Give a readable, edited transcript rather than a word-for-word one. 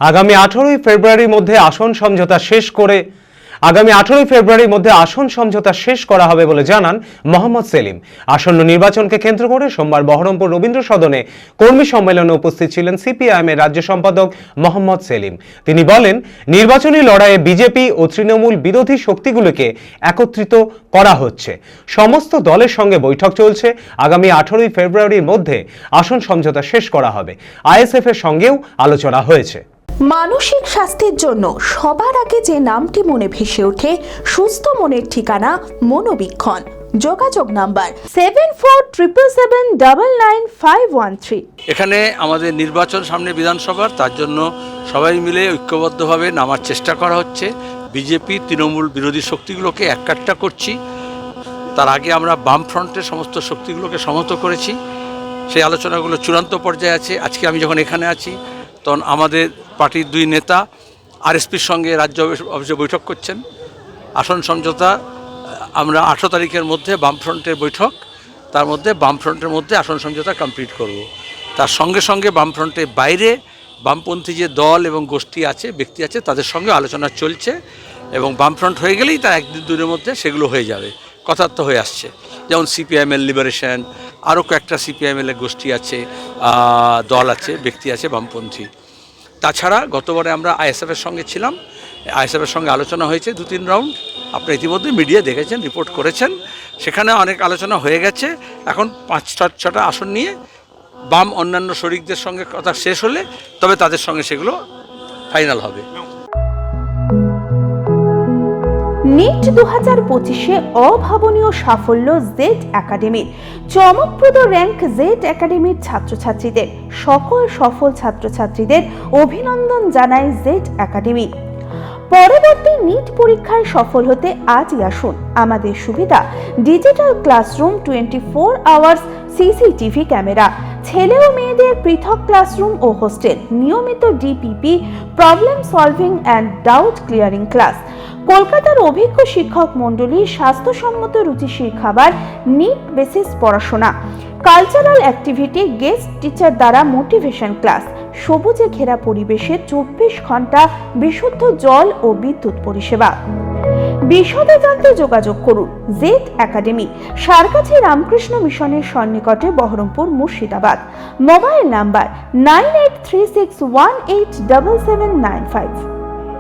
আগামী 18ই ফেব্রুয়ারির মধ্যে আসন সমঝোতা শেষ করা হবে বলে জানান মোহাম্মদ সেলিম। আসন্ন নির্বাচনকে কেন্দ্র করে সোমবার বহরমপুর রবীন্দ্র সদনে কর্মী সম্মেলনে উপস্থিত ছিলেন সিপিআইএম এর রাজ্য সম্পাদক মোহাম্মদ সেলিম। তিনি বলেন, নির্বাচনী লড়াইয়ে বিজেপি ও তৃণমূল বিরোধী শক্তিগুলোকে একত্রিত করা হচ্ছে। সমস্ত দলের সঙ্গে বৈঠক চলছে। আগামী 18ই ফেব্রুয়ারির মধ্যে আসন সমঝোতা শেষ করা হবে। আইএসএফ এর সঙ্গেও আলোচনা হয়েছে। মানসিক স্বাস্থ্যের জন্য সবার আগে যে নামটি মনে ভেসে ওঠে, সুস্থ মনের ঠিকানা মনোবীক্ষণ। যোগাযোগ নাম্বার 7477799513। এখানে আমাদের নির্বাচন সামনে বিধানসভার, তার জন্য সবাই মিলে ঐক্যবদ্ধভাবে নামার চেষ্টা করা হচ্ছে। বিজেপি তৃণমূল বিরোধী শক্তিগুলোকে এককাট্টা করছি। তার আগে আমরা বামফ্রন্টের সমস্ত শক্তিগুলোকে সমত করেছি। সেই আলোচনাগুলো চূড়ান্ত পর্যায়ে আছে। আজকে আমি যখন এখানে আছি তখন আমাদের পার্টির দুই নেতা আরএসপির সঙ্গে রাজ্য অফিসে বৈঠক করছেন। আসন সমঝোতা আমরা 18 তারিখের মধ্যে বামফ্রন্টের বৈঠক, তার মধ্যে বামফ্রন্টের মধ্যে আসন সমঝোতা কমপ্লিট করব। তার সঙ্গে সঙ্গে বামফ্রন্টের বাইরে বামপন্থী যে দল এবং গোষ্ঠী আছে, ব্যক্তি আছে, তাদের সঙ্গে আলোচনা চলছে এবং বামফ্রন্ট হয়ে গেলেই তার একদিন দুদিনের মধ্যে সেগুলো হয়ে যাবে, কথার্থ হয়ে আসছে। যেমন সিপিআইএমএল লিবারেশন, আরও কয়েকটা সিপিআইএমএলের গোষ্ঠী আছে, দল আছে, ব্যক্তি আছে বামপন্থী। তাছাড়া গতবারে আমরা আইএসএফের সঙ্গে ছিলাম, আইএসএফের সঙ্গে আলোচনা হয়েছে 2-3 রাউন্ড। আপনারা ইতিমধ্যে মিডিয়া দেখেছেন, রিপোর্ট করেছেন। সেখানে অনেক আলোচনা হয়ে গেছে। এখন 5-6টা আসন নিয়ে বাম অন্যান্য শরিকদের সঙ্গে কথা শেষ হলে তবে তাদের সঙ্গে সেগুলো ফাইনাল হবে। নিট 2025-এ অভাবনীয় সাফল্য জেড একাডেমির। চমকপ্রদ র্যাঙ্ক জেড একাডেমির ছাত্রছাত্রীদের। সকল সফল ছাত্রছাত্রীদের অভিনন্দন জানায় জেড একাডেমি। পরবর্তী নিট পরীক্ষায় সফল হতে আজই আসুন। আমাদের সুবিধা digital classroom, 24 hours CCTV camera, ছেলে ও মেয়েদের পৃথক ক্লাসরুম ও হোস্টেল, নিয়মিত DPP, problem solving and doubt clearing class, কলকাতার অভিজ্ঞ শিক্ষক মণ্ডলী, স্বাস্থ্যসম্মত রুচিশীল খাবার, নিট বেসিস পড়াশোনা, কালচারাল অ্যাক্টিভিটি, গেস্ট টিচার দ্বারা মোটিভেশন ক্লাস, সবুজে ঘেরা পরিবেশে 24 ঘন্টা বিশুদ্ধ জল ও বিদ্যুৎ পরিষেবা। বিশদে জানতে যোগাযোগ করুন জেড একাডেমি, সারকাছি রামকৃষ্ণ মিশনের সন্নিকটে, বহরমপুর, মুর্শিদাবাদ। Mobile number 9836187795।